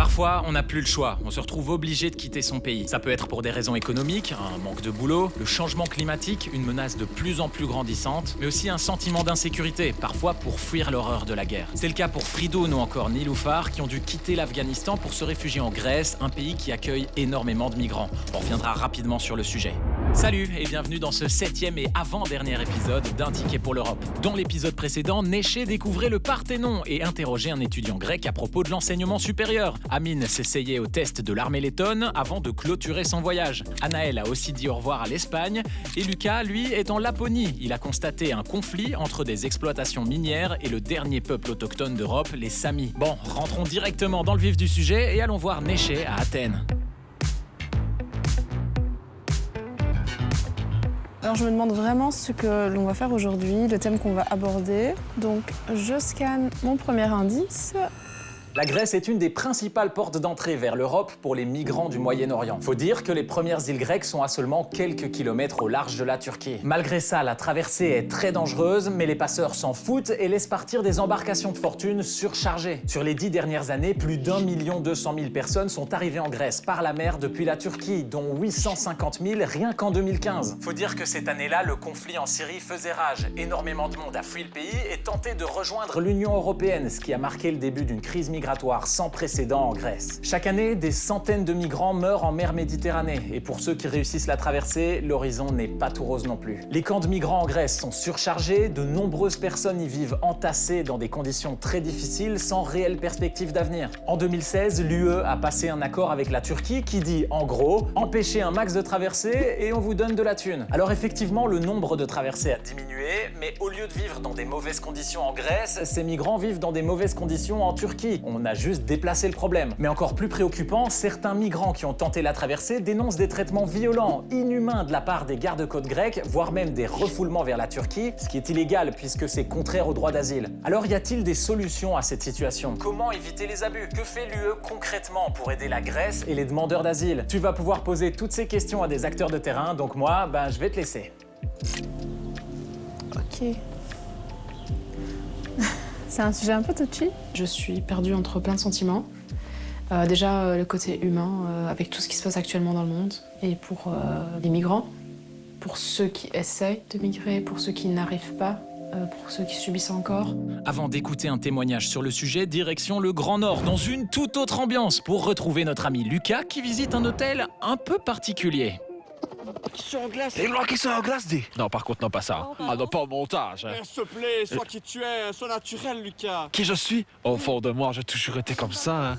Parfois, on n'a plus le choix, on se retrouve obligé de quitter son pays. Ça peut être pour des raisons économiques, un manque de boulot, le changement climatique, une menace de plus en plus grandissante, mais aussi un sentiment d'insécurité, parfois pour fuir l'horreur de la guerre. C'est le cas pour Fridoun ou encore Niloufar qui ont dû quitter l'Afghanistan pour se réfugier en Grèce, un pays qui accueille énormément de migrants. On reviendra rapidement sur le sujet. Salut et bienvenue dans ce 7e et avant-dernier épisode d'Un ticket pour l'Europe. Dans l'épisode précédent, Neşe découvrait le Parthénon et interrogeait un étudiant grec à propos de l'enseignement supérieur. Amine s'essayait au test de l'armée lettonne avant de clôturer son voyage. Anaël a aussi dit au revoir à l'Espagne et Lucas, lui, est en Laponie. Il a constaté un conflit entre des exploitations minières et le dernier peuple autochtone d'Europe, les Samis. Bon, rentrons directement dans le vif du sujet et allons voir Neşe à Athènes. Alors je me demande vraiment ce que l'on va faire aujourd'hui, le thème qu'on va aborder. Donc je scanne mon premier indice. La Grèce est une des principales portes d'entrée vers l'Europe pour les migrants du Moyen-Orient. Faut dire que les premières îles grecques sont à seulement quelques kilomètres au large de la Turquie. Malgré ça, la traversée est très dangereuse, mais les passeurs s'en foutent et laissent partir des embarcations de fortune surchargées. Sur les 10 dernières années, plus d'1 200 000 personnes sont arrivées en Grèce par la mer depuis la Turquie, dont 850 000 rien qu'en 2015. Faut dire que cette année-là, le conflit en Syrie faisait rage. Énormément de monde a fui le pays et tenté de rejoindre l'Union européenne, ce qui a marqué le début d'une crise migratoire sans précédent en Grèce. Chaque année, des centaines de migrants meurent en mer Méditerranée. Et pour ceux qui réussissent la traversée, l'horizon n'est pas tout rose non plus. Les camps de migrants en Grèce sont surchargés, de nombreuses personnes y vivent entassées dans des conditions très difficiles, sans réelle perspective d'avenir. En 2016, l'UE a passé un accord avec la Turquie qui dit, en gros, empêchez un max de traversées et on vous donne de la thune. Alors effectivement, le nombre de traversées a diminué, mais au lieu de vivre dans des mauvaises conditions en Grèce, ces migrants vivent dans des mauvaises conditions en Turquie. On a juste déplacé le problème. Mais encore plus préoccupant, certains migrants qui ont tenté la traversée dénoncent des traitements violents, inhumains de la part des gardes-côtes grecs, voire même des refoulements vers la Turquie, ce qui est illégal puisque c'est contraire au droit d'asile. Alors y a-t-il des solutions à cette situation? Comment éviter les abus? Que fait l'UE concrètement pour aider la Grèce et les demandeurs d'asile? Tu vas pouvoir poser toutes ces questions à des acteurs de terrain, donc moi, je vais te laisser. Ok. C'est un sujet un peu touchy. Je suis perdue entre plein de sentiments. Déjà, le côté humain, avec tout ce qui se passe actuellement dans le monde. Et pour les migrants, pour ceux qui essayent de migrer, pour ceux qui n'arrivent pas, pour ceux qui subissent encore. Avant d'écouter un témoignage sur le sujet, direction le Grand Nord, dans une toute autre ambiance, pour retrouver notre ami Lucas qui visite un hôtel un peu particulier. Qui sont en glace. Les blancs qui sont en glace, dis. Non, par contre, non, pas ça. Ah non, pas au montage. S'il te plaît, sois qui tu es, sois naturel, Lucas. Qui je suis? Au fond de moi, j'ai toujours été comme ça.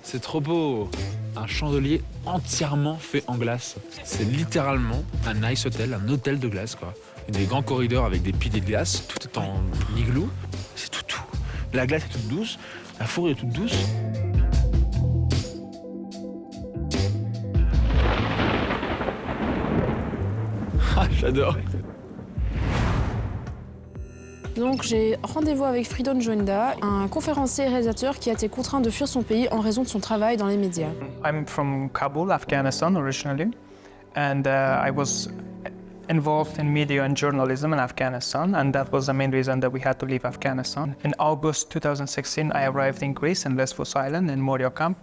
C'est trop beau. Un chandelier entièrement fait en glace. C'est littéralement un ice hotel, un hôtel de glace, quoi. Des grands corridors avec des piliers de glace, tout est en igloo. C'est tout. La glace est toute douce, la fourrure est toute douce. Ah, j'adore. Donc j'ai rendez-vous avec Fridoun Joinda, un conférencier et réalisateur qui a été contraint de fuir son pays en raison de son travail dans les médias. I'm from Kabul, Afghanistan originally, and I was involved in media and journalism in Afghanistan, and that was the main reason that we had to leave Afghanistan. In August 2016, I arrived in Greece in Lesbos Island in Moria camp.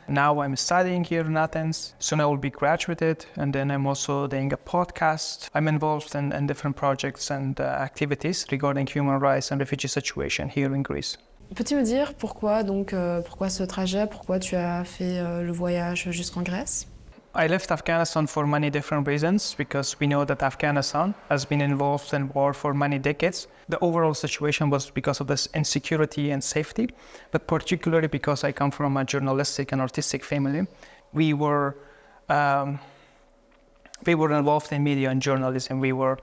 Now I'm studying here in Athens. Soon I will be graduated, and then I'm also doing a podcast. I'm involved in different projects and activities regarding human rights and refugee situation here in Greece. Peux-tu me dire pourquoi ce trajet, pourquoi tu as fait le voyage jusqu'en Grèce? I left Afghanistan for many different reasons because we know that Afghanistan has been involved in war for many decades. The overall situation was because of this insecurity and safety, but particularly because I come from a journalistic and artistic family. We were involved in media and journalism. We were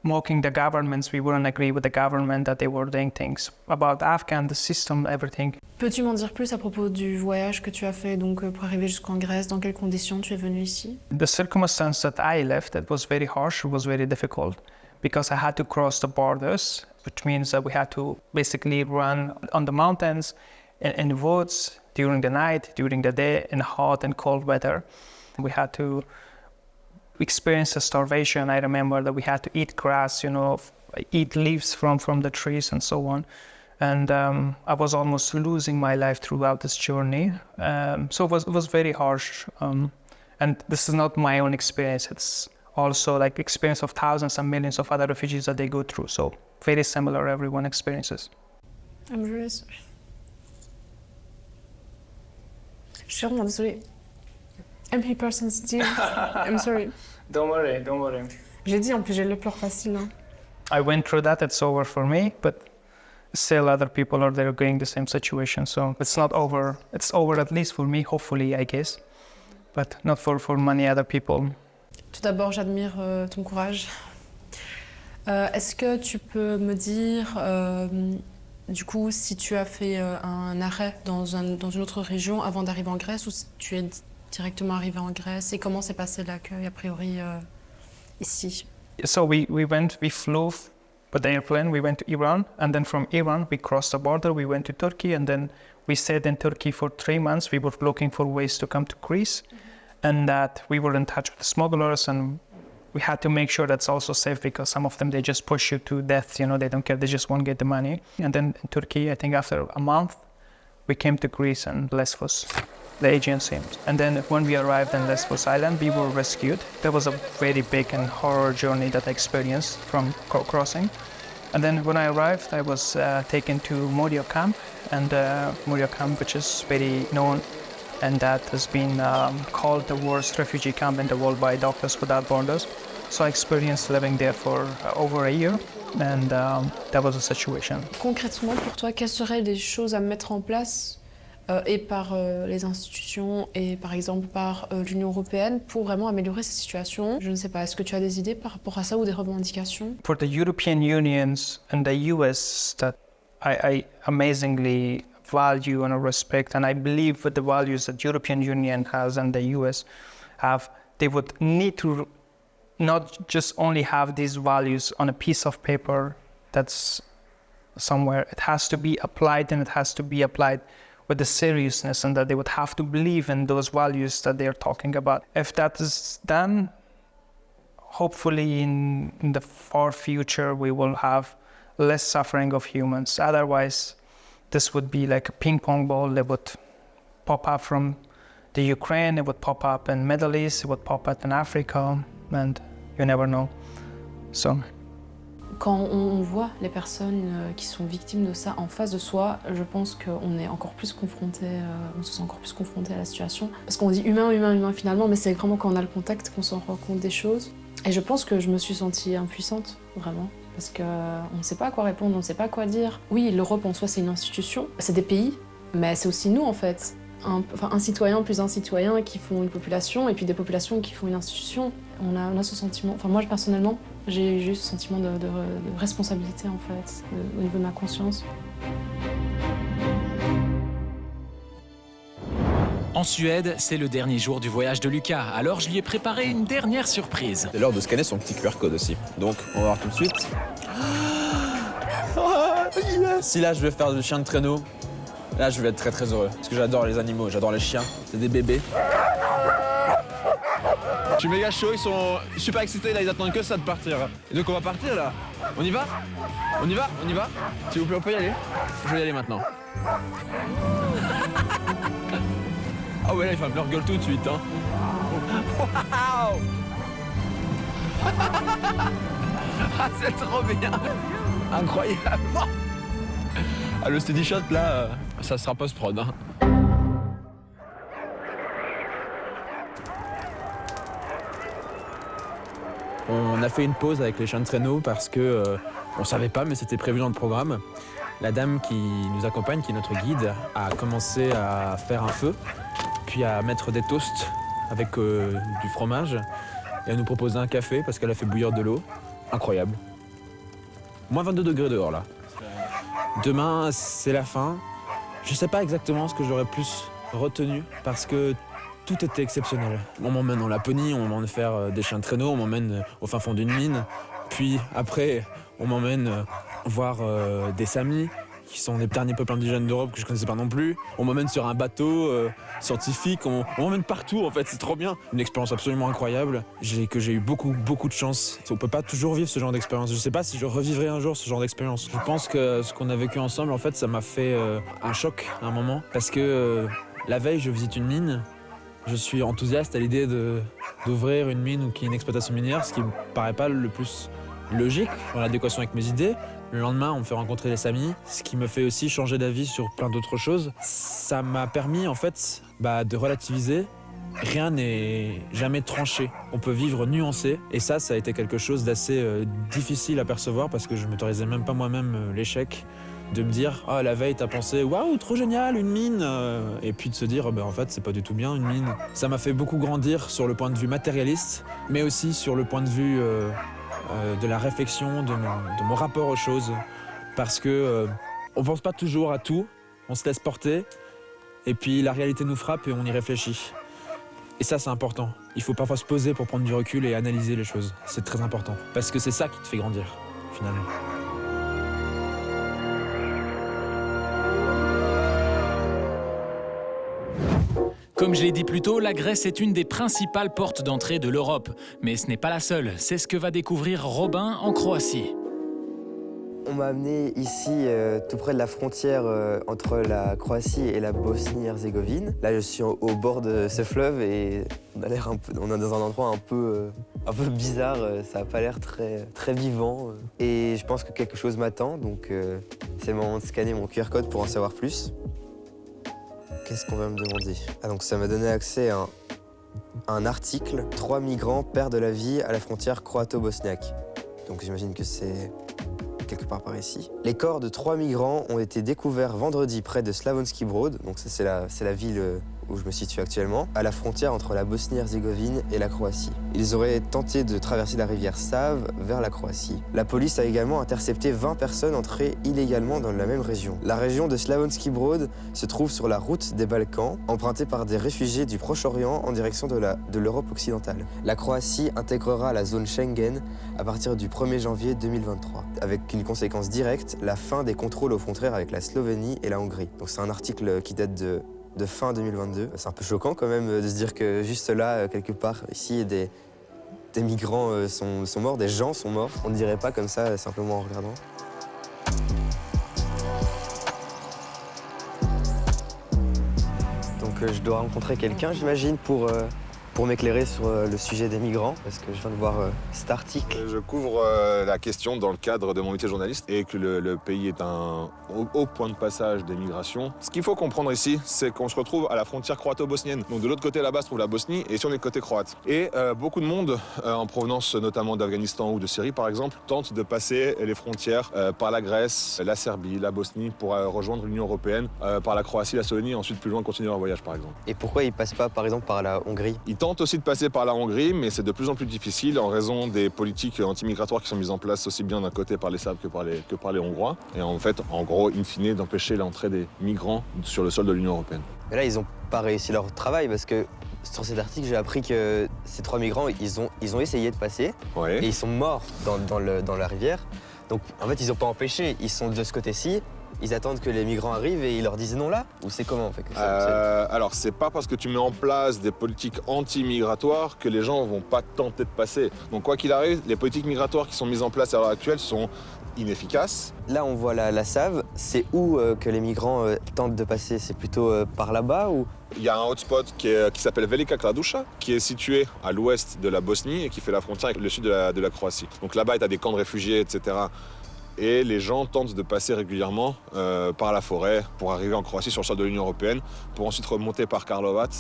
mocking the governments. We wouldn't agree with the government that they were doing things about Afghan, the system, everything. Peux-tu m'en dire plus à propos du voyage que tu as fait donc, pour arriver jusqu'en Grèce? Dans quelles conditions tu es venu ici? The circumstance that I left, it was very harsh, it was very difficult because I had to cross the borders, which means that we had to basically run on the mountains, in the woods, during the night, during the day, in hot and cold weather. We had to experience a starvation. I remember that we had to eat grass, eat leaves from the trees and so on. And I was almost losing my life throughout this journey. So it was very harsh. And this is not my own experience. It's also like experience of thousands and millions of other refugees that they go through. So very similar, everyone experiences. I'm really sorry. Je suis vraiment désolée. I'm hypersensitive. I'm sorry. Don't worry. J'ai dit, en plus j'ai le pleur facile. Hein. I went through that, it's over for me, but still other people are there going the same situation. So it's not over. It's over at least for me, hopefully, I guess, but not for many other people. Tout d'abord, j'admire ton courage. Est-ce que tu peux me dire, du coup, si tu as fait un arrêt dans une autre région avant d'arriver en Grèce ou si tu es directement arrivé en Grèce et comment s'est passé l'accueil a priori ici? So we flew with the airplane, we went to Iran, and then from Iran we crossed the border, we went to Turkey, and then we stayed in Turkey for 3 months. We were looking for ways to come to Greece, and that we were in touch with the smugglers, and we had to make sure that's also safe because some of them, they just push you to death, you know, they don't care, they just won't get the money. And then in Turkey, I think after a month, we came to Greece and Lesbos, the Aegean Sea. And then when we arrived in Lesbos Island, we were rescued. That was a very big and horror journey that I experienced from crossing. And then when I arrived, I was taken to Moria camp, and Moria camp, which is very known, and that has been called the worst refugee camp in the world by Doctors Without Borders. So I experienced living there for over a year, and that was the situation. Concrètement, pour toi, quelles seraient les choses à mettre en place et par les institutions et par exemple par l'Union européenne pour vraiment améliorer cette situation? Je ne sais pas, est-ce que tu as des idées par rapport à ça ou des revendications? For the European Unions and the US that I amazingly value and respect, and I believe with the values that European Union has and the US have, they would need to not just only have these values on a piece of paper that's somewhere. It has to be applied, and it has to be applied with the seriousness, and that they would have to believe in those values that they're talking about. If that is done, hopefully in the far future we will have less suffering of humans. Otherwise, this would be like a ping pong ball that would pop up from the Ukraine, it would pop up in Middle East, it would pop up in Africa, and you never know. So. Quand on voit les personnes qui sont victimes de ça en face de soi, je pense qu'on est encore plus confronté, on se sent encore plus confronté à la situation. Parce qu'on dit humain, humain, humain finalement, mais c'est vraiment quand on a le contact qu'on s'en rend compte des choses. Et je pense que je me suis sentie impuissante, vraiment. Parce qu'on ne sait pas à quoi répondre, on ne sait pas quoi dire. Oui, l'Europe en soi, c'est une institution, c'est des pays, mais c'est aussi nous en fait. Un citoyen plus un citoyen qui font une population, et puis des populations qui font une institution. On a ce sentiment, enfin moi personnellement, j'ai eu ce sentiment de responsabilité en fait, au niveau de ma conscience. En Suède, c'est le dernier jour du voyage de Lucas, alors je lui ai préparé une dernière surprise. C'est l'heure de scanner son petit QR code aussi. Donc, on va voir tout de suite. Si là, je vais faire du chien de traîneau, là, je vais être très très heureux. Parce que j'adore les animaux, j'adore les chiens. C'est des bébés. Je suis méga chaud, ils sont super excités, là, ils attendent que ça de partir. Et donc on va partir là. On y va? On y va? On y va? S'il vous plaît, on peut y aller? Je vais y aller maintenant. Ah ouais, là, il va me leur gueule tout de suite, hein. Waouh! Ah, c'est trop bien! Incroyable! Ah, le steady shot, là, ça sera post-prod, hein. On a fait une pause avec les chiens de traîneau parce que on savait pas, mais c'était prévu dans le programme. La dame qui nous accompagne, qui est notre guide, a commencé à faire un feu, puis à mettre des toasts avec du fromage et à nous proposer un café parce qu'elle a fait bouillir de l'eau. Incroyable. Moins 22 degrés dehors là. Demain, c'est la fin. Je sais pas exactement ce que j'aurais plus retenu parce que tout était exceptionnel. On m'emmène en Laponie, on m'emmène faire des chiens de traîneau, on m'emmène au fin fond d'une mine. Puis après, on m'emmène voir des samis. qui sont les derniers peuples indigènes d'Europe que je connaissais pas non plus. On m'emmène sur un bateau scientifique, on m'emmène partout en fait, c'est trop bien. Une expérience absolument incroyable, que j'ai eu beaucoup de chance. On peut pas toujours vivre ce genre d'expérience. Je sais pas si je revivrai un jour ce genre d'expérience. Je pense que ce qu'on a vécu ensemble, en fait, ça m'a fait un choc à un moment. Parce que la veille, je visite une mine. Je suis enthousiaste à l'idée d'ouvrir une mine ou qu'il y ait une exploitation minière, ce qui me paraît pas le plus logique, en adéquation avec mes idées. Le lendemain, on me fait rencontrer les Samis, ce qui me fait aussi changer d'avis sur plein d'autres choses. Ça m'a permis en fait de relativiser. Rien n'est jamais tranché. On peut vivre nuancé. Et ça a été quelque chose d'assez difficile à percevoir parce que je m'autorisais même pas moi-même l'échec. De me dire, ah, la veille, t'as pensé, waouh, trop génial, une mine. Et puis de se dire, en fait, c'est pas du tout bien, une mine. Ça m'a fait beaucoup grandir sur le point de vue matérialiste, mais aussi sur le point de vue de la réflexion, de mon rapport aux choses. Parce que on pense pas toujours à tout, on se laisse porter, et puis la réalité nous frappe et on y réfléchit. Et ça, c'est important. Il faut parfois se poser pour prendre du recul et analyser les choses. C'est très important. Parce que c'est ça qui te fait grandir, finalement. Comme je l'ai dit plus tôt, la Grèce est une des principales portes d'entrée de l'Europe. Mais ce n'est pas la seule, c'est ce que va découvrir Robin en Croatie. On m'a amené ici, tout près de la frontière entre la Croatie et la Bosnie-Herzégovine. Là, je suis au bord de ce fleuve et on est dans un endroit un peu bizarre. Ça n'a pas l'air très vivant. Et je pense que quelque chose m'attend, donc c'est le moment de scanner mon QR code pour en savoir plus. Qu'est-ce qu'on va me demander? Donc ça m'a donné accès à un article. 3 migrants perdent la vie à la frontière croato-bosniaque. Donc j'imagine que c'est quelque part par ici. Les corps de 3 migrants ont été découverts vendredi près de Slavonski Brod, donc ça c'est la ville où je me situe actuellement, à la frontière entre la Bosnie-Herzégovine et la Croatie. Ils auraient tenté de traverser la rivière Save vers la Croatie. La police a également intercepté 20 personnes entrées illégalement dans la même région. La région de Slavonski Brod se trouve sur la route des Balkans, empruntée par des réfugiés du Proche-Orient en direction de l'Europe occidentale. La Croatie intégrera la zone Schengen à partir du 1er janvier 2023, avec une conséquence directe, la fin des contrôles aux frontières avec la Slovénie et la Hongrie. Donc c'est un article qui date de fin 2022. C'est un peu choquant quand même de se dire que juste là, quelque part, ici, des migrants sont morts, des gens sont morts. On ne dirait pas comme ça, simplement en regardant. Donc je dois rencontrer quelqu'un, j'imagine, pour m'éclairer sur le sujet des migrants, parce que je viens de voir cet article. Je couvre la question dans le cadre de mon métier de journaliste et que le pays est un haut point de passage des migrations. Ce qu'il faut comprendre ici, c'est qu'on se retrouve à la frontière croato-bosnienne. Donc de l'autre côté là-bas se trouve la Bosnie et sur le côté croate. Et beaucoup de monde, en provenance notamment d'Afghanistan ou de Syrie par exemple, tente de passer les frontières par la Grèce, la Serbie, la Bosnie pour rejoindre l'Union européenne, par la Croatie, la Slovénie et ensuite plus loin continuer leur voyage par exemple. Et pourquoi ils passent pas par exemple par la Hongrie? Ils tentent aussi de passer par la Hongrie, mais c'est de plus en plus difficile en raison des politiques anti-migratoires qui sont mises en place aussi bien d'un côté par les Serbes que par les Hongrois. Et en fait, en gros, in fine, d'empêcher l'entrée des migrants sur le sol de l'Union européenne. Mais là, ils n'ont pas réussi leur travail parce que sur cet article, j'ai appris que ces 3 migrants, ils ont essayé de passer et ils sont morts dans la rivière. Donc en fait, ils n'ont pas empêché, ils sont de ce côté-ci. Ils attendent que les migrants arrivent et ils leur disent non là? Ou c'est comment en fait que ça Alors c'est pas parce que tu mets en place des politiques anti-migratoires que les gens vont pas tenter de passer. Donc quoi qu'il arrive, les politiques migratoires qui sont mises en place à l'heure actuelle sont inefficaces. Là on voit la Save, c'est où que les migrants tentent de passer? C'est plutôt par là-bas ou? Il y a un hotspot qui s'appelle Velika Kladuša, qui est situé à l'ouest de la Bosnie et qui fait la frontière avec le sud de la Croatie. Donc là-bas, tu as des camps de réfugiés, etc. Et les gens tentent de passer régulièrement par la forêt pour arriver en Croatie sur le sol de l'Union européenne, pour ensuite remonter par Karlovac,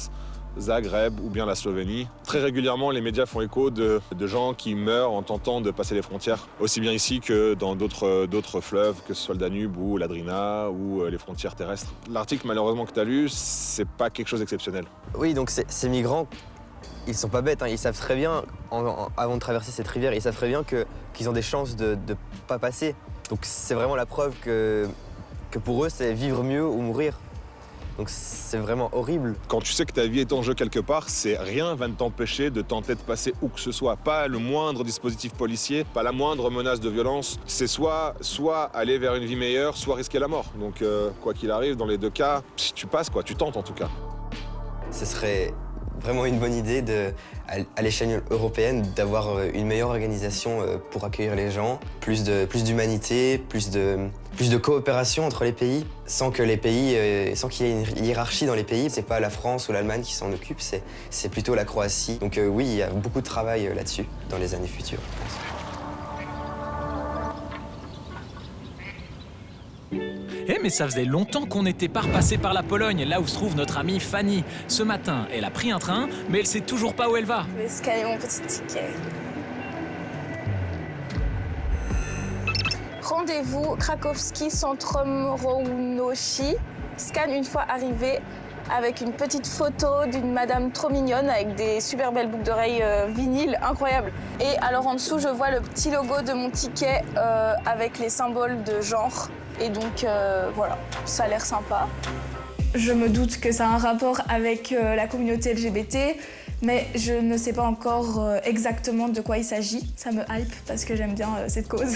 Zagreb ou bien la Slovénie. Très régulièrement, les médias font écho de gens qui meurent en tentant de passer les frontières, aussi bien ici que dans d'autres fleuves, que ce soit le Danube ou la Drina ou les frontières terrestres. L'article malheureusement que tu as lu, c'est pas quelque chose d'exceptionnel. Oui, donc ces migrants, ils sont pas bêtes, hein. Ils savent très bien, avant de traverser cette rivière, ils savent très bien qu'ils ont des chances de pas passer. Donc c'est vraiment la preuve que pour eux, c'est vivre mieux ou mourir. Donc c'est vraiment horrible. Quand tu sais que ta vie est en jeu quelque part, rien va t'empêcher de tenter de passer où que ce soit. Pas le moindre dispositif policier, pas la moindre menace de violence. C'est soit aller vers une vie meilleure, soit risquer la mort. Donc quoi qu'il arrive, dans les deux cas, tu passes quoi, tu tentes en tout cas. Ce serait vraiment une bonne idée à l'échelle européenne d'avoir une meilleure organisation pour accueillir les gens, plus d'humanité, plus de coopération entre les pays, sans qu'il y ait une hiérarchie dans les pays. C'est pas la France ou l'Allemagne qui s'en occupe, c'est plutôt la Croatie. Donc oui, il y a beaucoup de travail là-dessus dans les années futures, je pense. Eh mais ça faisait longtemps qu'on n'était pas repassé par la Pologne, là où se trouve notre amie Fanny. Ce matin, elle a pris un train, mais elle sait toujours pas où elle va. Je vais scanner mon petit ticket. Rendez-vous Krakowski Centrum Rołnosi. Scan une fois arrivé avec une petite photo d'une madame trop mignonne avec des super belles boucles d'oreilles vinyle incroyables. Et alors en dessous, je vois le petit logo de mon ticket avec les symboles de genre. Et donc voilà, ça a l'air sympa. Je me doute que ça a un rapport avec la communauté LGBT, mais je ne sais pas encore exactement de quoi il s'agit. Ça me hype parce que j'aime bien cette cause.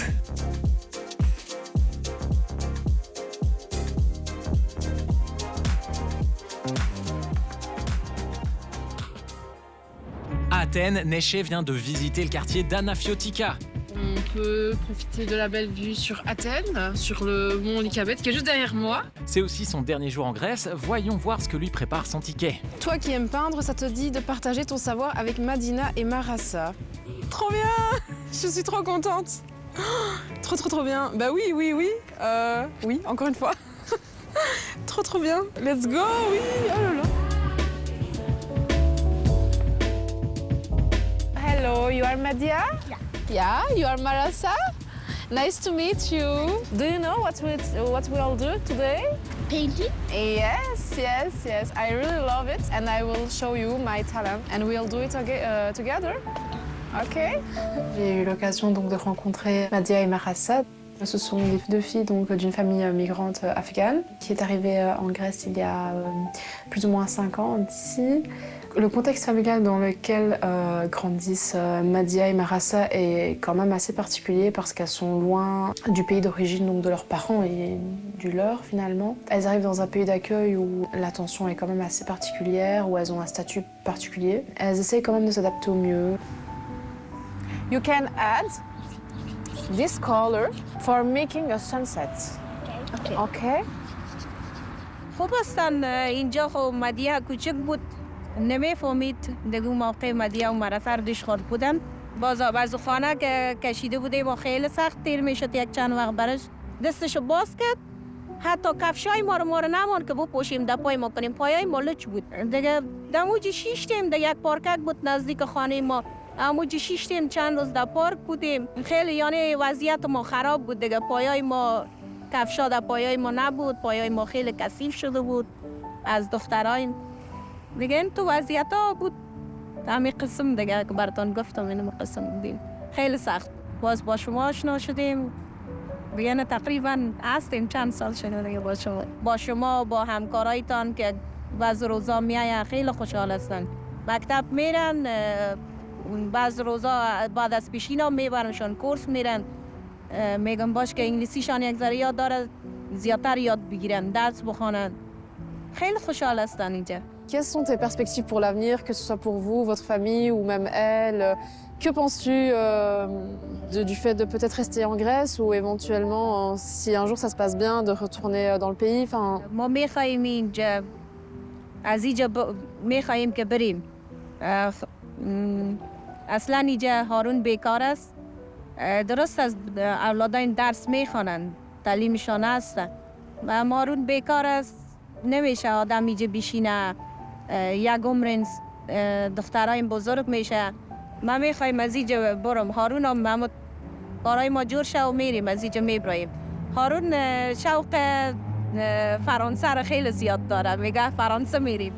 À Athènes, Neche vient de visiter le quartier d'Anafiotika. On peut profiter de la belle vue sur Athènes, sur le mont Lycabette qui est juste derrière moi. C'est aussi son dernier jour en Grèce. Voyons voir ce que lui prépare son ticket. Toi qui aimes peindre, ça te dit de partager ton savoir avec Madina et Marassa. Trop bien! Je suis trop contente. Trop bien. Bah oui. Oui, encore une fois. Trop bien. Let's go, oui. Oh là là. Hello, you are Madia? Yeah, you are Marassa? Nice to meet you. Do you know what we'll do today? Painting? Yes. I really love it and I will show you my talent and we'll do it together. Okay? J'ai eu l'occasion donc de rencontrer Madia et Marassa. Ce sont les deux filles donc d'une famille migrante afghane qui est arrivée en Grèce il y a plus ou moins 5 ans d'ici. Le contexte familial dans lequel grandissent Madia et Marassa est quand même assez particulier parce qu'elles sont loin du pays d'origine donc de leurs parents et du leur finalement. Elles arrivent dans un pays d'accueil où l'attention est quand même assez particulière, où elles ont un statut particulier. Elles essayent quand même de s'adapter au mieux. You can add this color for making a sunset. Okay. خوب هستن اینجا خب مدیه کوچک بود نمیفهمید دیگه موقع مدیه و مرسه رو دشخور بودن باز خانه که کشیده بودیم و خیلی سخت تیر میشد یک چند وقت برش دستشو باز کرد حتی کفشای ما رو نمان که بپوشیم در پای ما کنیم پایای ما لچ بود دیگه دموجی شیشتیم در یک پارکک بود نزدیک خانه ما اموجی شیشتیم چند روز در پارک بودیم خیلی یعنی وضعیت ما خراب بود دیگه پایای ما کفشا در پایای ما نبود پایای ما خیلی کثیف شده بود از دخترای دیگه این تو وضعیت ها بود همین قسم دیگه که براتون گفتم این قسم بودیم خیلی سخت باز با شما آشنا شدیم دیگه نه تقریبا هستیم چند سال شده دیگه با شما با همکارایتان که بعض روزا میاین خیلی خوشحال هستن مکتب میرن بعض روزا بعد از پیشینا میبرنشان کورس میرن میگم باش که انگلیسیشان یک ذره یاد داره زیادتر یاد بگیرن درس بخوانن خیلی خوشحال هستن اینجا. Quelles sont tes perspectives pour l'avenir, que ce soit pour vous, votre famille ou même elle? Que penses-tu du fait de peut-être rester en Grèce ou éventuellement, si un jour ça se passe bien, de retourner dans le pays? ما میخوایم اینجا از اینجا میخوایم که بریم. اصلا اینجا هارون بیکار است. درست از اولادان درس میخوانند، تعلیمشان هست. و هارون بیکار است. نمیشه آدم اینجا بشینه یک عمر دخترای بزرگ میشه من میخوایم از اینجا برم هارون هم کارای ما جور شه و میریم از اینجا میبراییم هارون شوق فرانسه رو خیلی زیاد داره میگه فرانسه میریم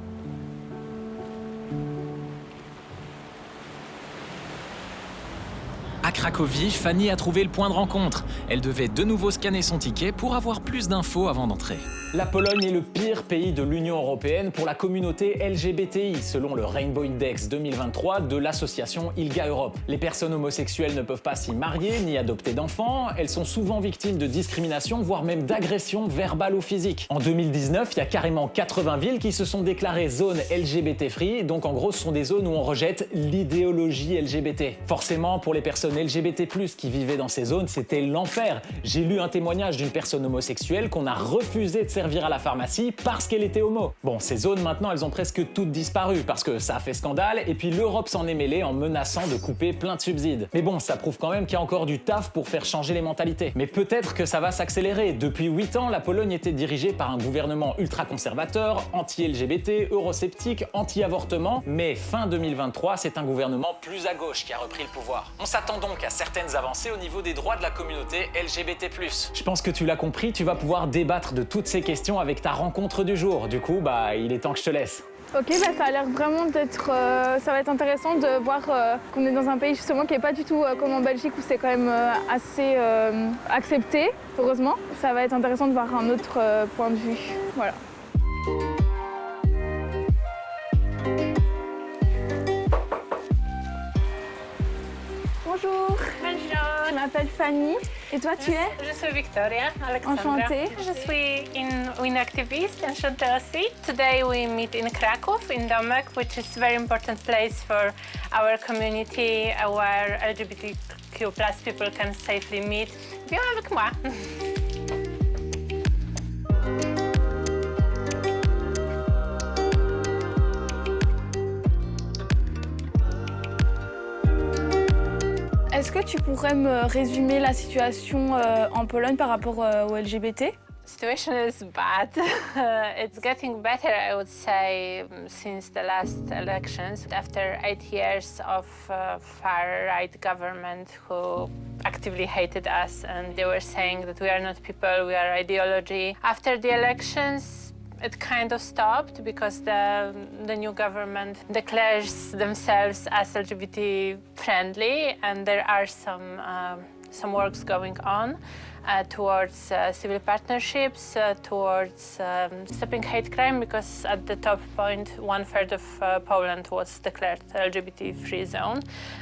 À Cracovie, Fanny a trouvé le point de rencontre. Elle devait de nouveau scanner son ticket pour avoir plus d'infos avant d'entrer. La Pologne est le pire pays de l'Union européenne pour la communauté LGBTI, selon le Rainbow Index 2023 de l'association ILGA Europe. Les personnes homosexuelles ne peuvent pas s'y marier ni adopter d'enfants. Elles sont souvent victimes de discrimination, voire même d'agressions verbales ou physiques. En 2019, il y a carrément 80 villes qui se sont déclarées zones LGBT-free. Donc en gros, ce sont des zones où on rejette l'idéologie LGBT. Forcément, pour les personnes LGBT+, qui vivaient dans ces zones, c'était l'enfer. J'ai lu un témoignage d'une personne homosexuelle qu'on a refusé de servir à la pharmacie parce qu'elle était homo. Bon, ces zones maintenant, elles ont presque toutes disparu parce que ça a fait scandale et puis l'Europe s'en est mêlée en menaçant de couper plein de subsides. Mais bon, ça prouve quand même qu'il y a encore du taf pour faire changer les mentalités. Mais peut-être que ça va s'accélérer. Depuis 8 ans, la Pologne était dirigée par un gouvernement ultra-conservateur, anti-LGBT, eurosceptique, anti-avortement. Mais fin 2023, c'est un gouvernement plus à gauche qui a repris le pouvoir. On s'attend donc à certaines avancées au niveau des droits de la communauté LGBT+. Je pense que tu l'as compris, tu vas pouvoir débattre de toutes ces questions avec ta rencontre du jour. Du coup, il est temps que je te laisse. Ok, ça a l'air vraiment d'être... ça va être intéressant de voir qu'on est dans un pays justement qui n'est pas du tout comme en Belgique où c'est quand même assez accepté, heureusement. Ça va être intéressant de voir un autre point de vue. Voilà. Bonjour. Bonjour. Je m'appelle Fanny. Et toi, tu es? Je suis Victoria Alexandra. Enchantée. Je suis une activist in Chelsea. Today we meet in Krakow, in Domek, which is a very important place for our community where LGBTQ+ people can safely meet. Viens avec moi. Est-ce que tu pourrais me résumer la situation en Pologne par rapport aux LGBT? Situation is bad. It's getting better, I would say, since the last elections. After 8 years of far-right government who actively hated us and they were saying that we are not people, we are ideology. After the elections, it kind of stopped because the new government declares themselves as LGBT friendly, and there are some works going on towards civil partnerships, towards stopping hate crime, because at the top point 1/3 of Poland was declared LGBT-free zone,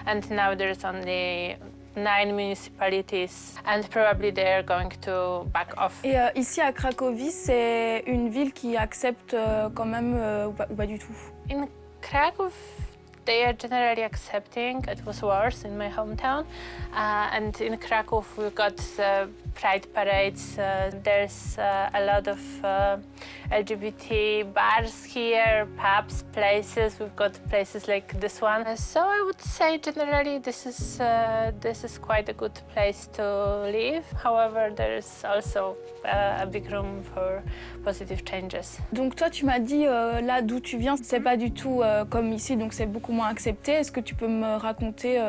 and now there's only 9 municipalities, and probably they're going to back off. Et ici à Cracovie, c'est une ville qui accepte quand même ou pas du tout? In Krakow, they are generally accepting. It was worse in my hometown, and in Krakow we got pride parades. There's a lot of LGBT bars here, pubs, places. We've got places like this one. So I would say generally this is quite a good place to live. However, there's also a big room for positive changes. Donc toi, tu m'as dit là d'où tu viens, c'est pas du tout comme ici, donc c'est beaucoup moins accepté. Est-ce que tu peux me raconter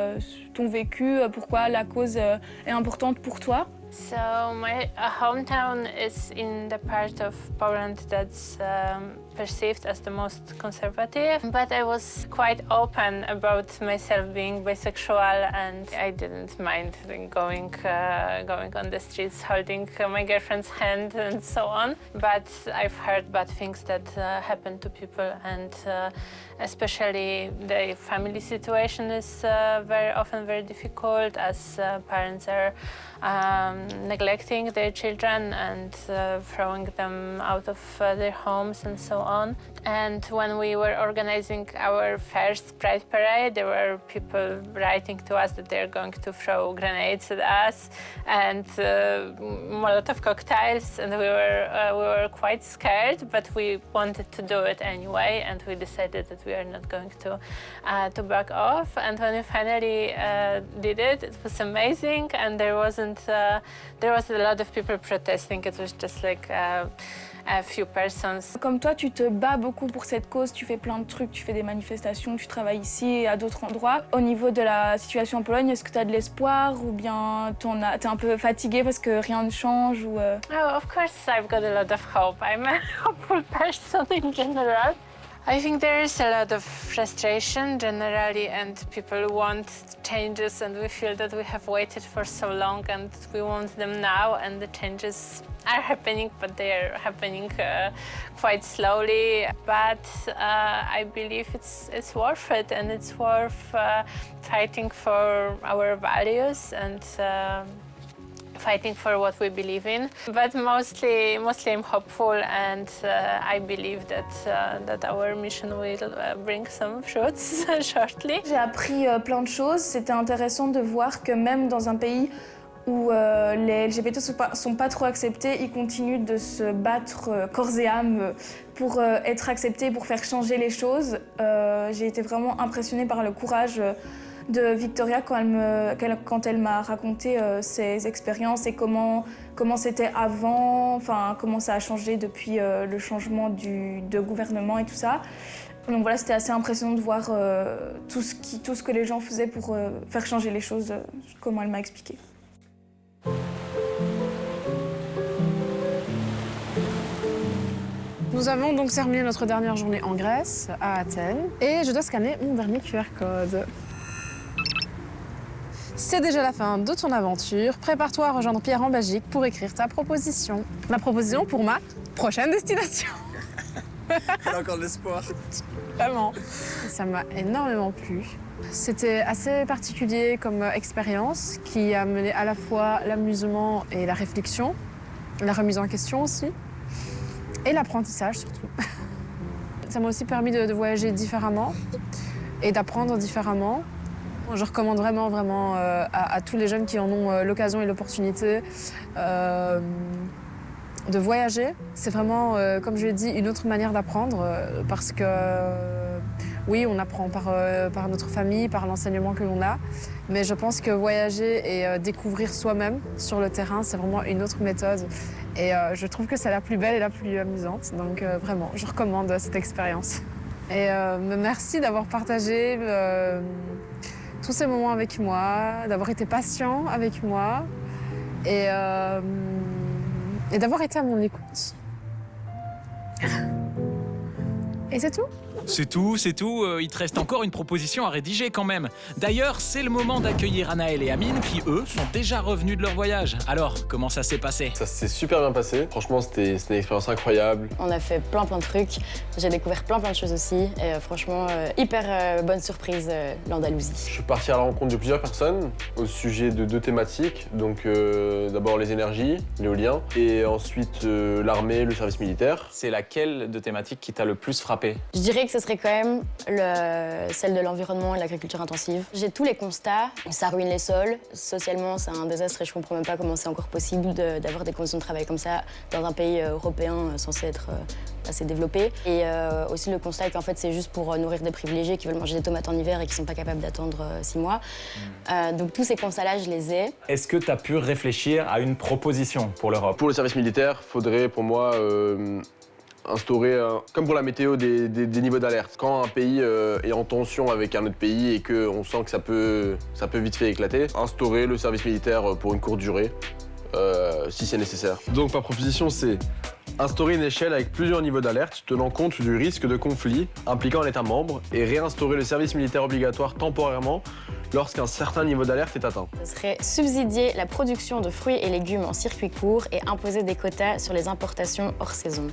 ton vécu, pourquoi la cause est importante pour toi? So my hometown is in the part of Poland that's perceived as the most conservative, but I was quite open about myself being bisexual, and I didn't mind going on the streets holding my girlfriend's hand and so on. But I've heard bad things that happen to people, and especially the family situation is very often very difficult, as parents are neglecting their children and throwing them out of their homes and so on. And when we were organizing our first Pride Parade, there were people writing to us that they're going to throw grenades at us and Molotov cocktails, and we were quite scared, but we wanted to do it anyway, and we decided that we are not going to back off. And when we finally did it, it was amazing, and there was a lot of people protesting. It was just like a few persons. Comme toi, tu te bats beaucoup pour cette cause, tu fais plein de trucs, tu fais des manifestations, tu travailles ici et à d'autres endroits. Au niveau de la situation en Pologne, est-ce que tu as de l'espoir ou bien t'es un peu fatigué parce que rien ne change ou Oh, of course I've got a lot of hope. I'm a hopeful person in general. I think there is a lot of frustration generally, and people want changes, and we feel that we have waited for so long and we want them now, and the changes are happening, but they are happening quite slowly. But I believe it's worth it, and it's worth fighting for our values and fighting for what we believe in. But mostly I'm hopeful, and I believe that our mission will bring some fruits shortly. J'ai appris plein de choses. C'était intéressant de voir que même dans un pays où les LGBT sont pas trop acceptés, ils continuent de se battre corps et âme pour être acceptés, pour faire changer les choses. J'ai été vraiment impressionnée par le courage de Victoria quand elle m'a raconté ses expériences et comment c'était avant, enfin comment ça a changé depuis le changement de gouvernement et tout ça. Donc voilà, c'était assez impressionnant de voir tout ce que les gens faisaient pour faire changer les choses, comment elle m'a expliqué. Nous avons donc terminé notre dernière journée en Grèce, à Athènes, et je dois scanner mon dernier QR code. C'est déjà la fin de ton aventure. Prépare-toi à rejoindre Pierre en Belgique pour écrire ta proposition. Ma proposition pour ma prochaine destination. Elle a encore de l'espoir. Vraiment. Ça m'a énormément plu. C'était assez particulier comme expérience qui a mené à la fois l'amusement et la réflexion, la remise en question aussi, et l'apprentissage surtout. Ça m'a aussi permis de voyager différemment et d'apprendre différemment. Je recommande vraiment à tous les jeunes qui en ont l'occasion et l'opportunité de voyager. C'est vraiment, comme je l'ai dit, une autre manière d'apprendre parce que oui, on apprend par notre famille, par l'enseignement que l'on a, mais je pense que voyager et découvrir soi-même sur le terrain, c'est vraiment une autre méthode. Et je trouve que c'est la plus belle et la plus amusante. Donc vraiment, je recommande cette expérience. Et merci d'avoir partagé tous ces moments avec moi, d'avoir été patient avec moi et d'avoir été à mon écoute. Et c'est tout ? C'est tout. Il te reste encore une proposition à rédiger quand même. D'ailleurs, c'est le moment d'accueillir Anaël et Amine qui, eux, sont déjà revenus de leur voyage. Alors, comment ça s'est passé ? Ça s'est super bien passé. Franchement, c'était une expérience incroyable. On a fait plein de trucs. J'ai découvert plein de choses aussi. Et franchement, hyper bonne surprise, l'Andalousie. Je suis parti à la rencontre de plusieurs personnes au sujet de 2 thématiques. Donc, d'abord les énergies, l'éolien, et ensuite l'armée, le service militaire. C'est laquelle de thématiques qui t'a le plus frappé ? Je dirais que ce serait quand même celle de l'environnement et de l'agriculture intensive. J'ai tous les constats. Ça ruine les sols. Socialement, c'est un désastre et je comprends même pas comment c'est encore possible d'avoir des conditions de travail comme ça dans un pays européen censé être assez développé. Et aussi le constat qu'en fait, c'est juste pour nourrir des privilégiés qui veulent manger des tomates en hiver et qui sont pas capables d'attendre 6 mois. Donc tous ces constats-là, je les ai. Est-ce que tu as pu réfléchir à une proposition pour l'Europe ? Pour le service militaire, faudrait pour moi instaurer, comme pour la météo, des niveaux d'alerte. Quand un pays est en tension avec un autre pays et qu'on sent que ça peut vite fait éclater, instaurer le service militaire pour une courte durée, si c'est nécessaire. Donc ma proposition, c'est instaurer une échelle avec plusieurs niveaux d'alerte tenant compte du risque de conflit impliquant un État membre et réinstaurer le service militaire obligatoire temporairement lorsqu'un certain niveau d'alerte est atteint. Ce serait subsidier la production de fruits et légumes en circuit court et imposer des quotas sur les importations hors saison.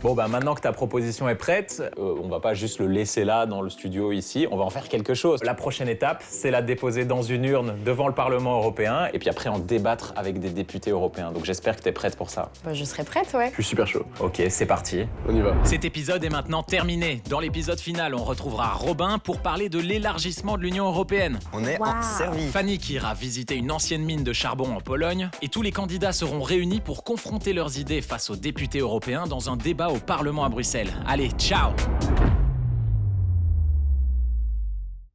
Bon, maintenant que ta proposition est prête, on va pas juste le laisser là dans le studio ici, on va en faire quelque chose. La prochaine étape, c'est la déposer dans une urne devant le Parlement européen et puis après en débattre avec des députés européens. Donc j'espère que tu es prête pour ça. Je serai prête, ouais. Je suis super chaud. Ok, c'est parti. On y va. Cet épisode est maintenant terminé. Dans l'épisode final, on retrouvera Robin pour parler de l'élargissement de l'Union européenne. Servi. Fanny qui ira visiter une ancienne mine de charbon en Pologne. Et tous les candidats seront réunis pour confronter leurs idées face aux députés européens dans un débat au Parlement à Bruxelles. Allez, ciao!